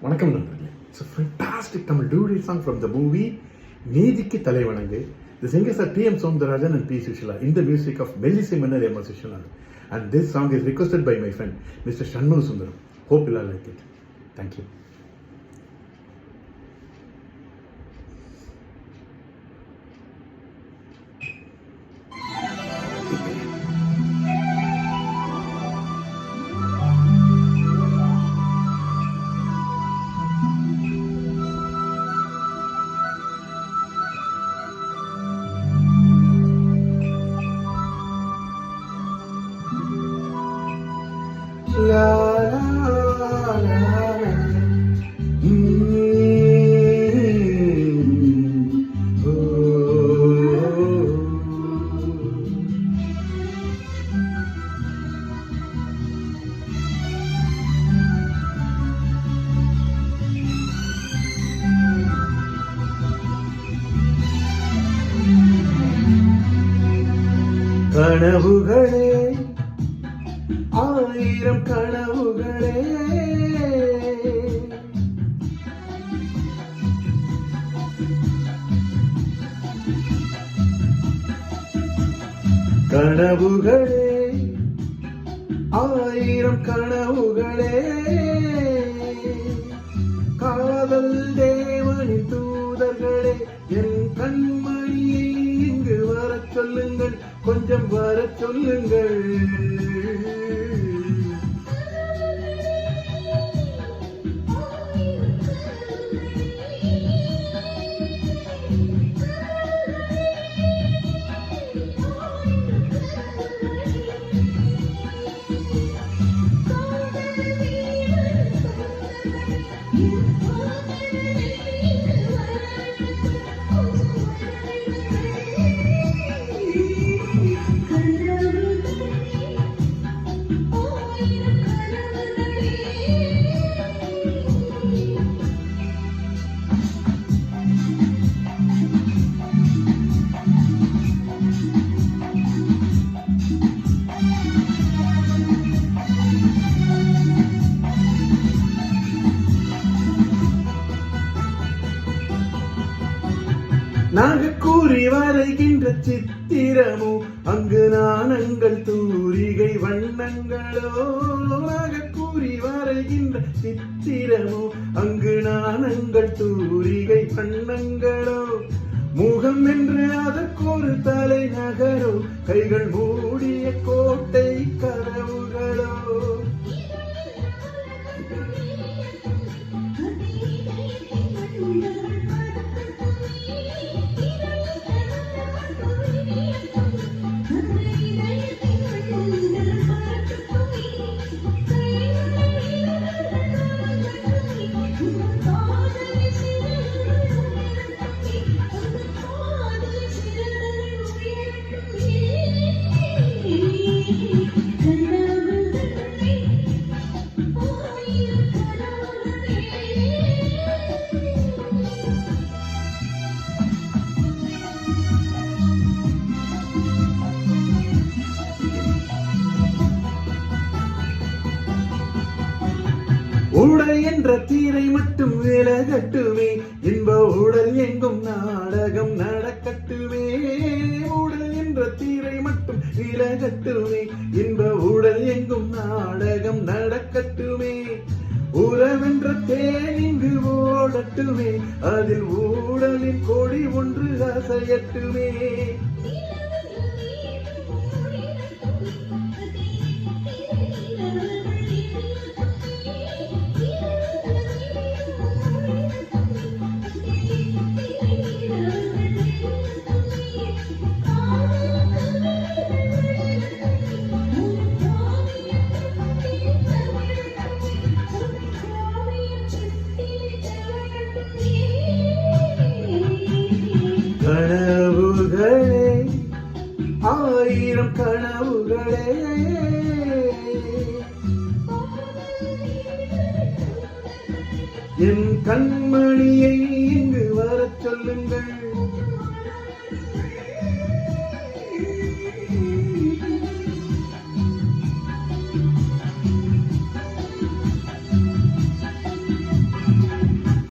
வணக்கம் நண்பர்களே. It's a fantastic Tamil duet song from the movie நீதிக்கு தலைவணங்கு. The singers are T.M. Soundarajan and P. Sushila in the music of Melissy Mannar M. Sushila. And this song is requested by my friend Mr. Shanmugha Sundaram. Hope you all like it. Thank you. La la la la. கனவுகளே ஆயிரம் கனவுகளே கனவுகளே ஆயிரம் கனவுகளே காதல் தேவனின் தூதர்களே என் கண்மணியை இங்கு வரச் சொல்லுங்கள், கொஞ்சம் வரச் சொல்லுங்கள். நாகக்கூறி வரைகின்ற சித்திரமோ அங்கு நாணங்கள் தூரிகை வண்ணங்களோ. நாகக்கூறி வரைகின்ற சித்திரமோ அங்கு நாணங்கள் தூரிகை வண்ணங்களோ. முகம் என்று அதற்கொரு தலை நகரோ, கைகள் மூடிய கோட்டை கதவுகளோ. உடல் என்ற தீரை மட்டும் விலகட்டுமே, இன்ப உடல் எங்கும் நாடகம் நடக்கட்டுமே. உடல் என்ற தீரை மட்டும் விலகட்டுமே, இன்ப உடல் எங்கும் நாடகம் நடக்கட்டுமே. உறவென்ற தேன் இங்கு ஓடட்டுமே, அதில் ஊடலின் கொடி ஒன்று அசையட்டுமே. கனவுகளே ஆயிரம் கனவுகளே என் கண்மணியை இங்கு வரச் சொல்லுங்கள்,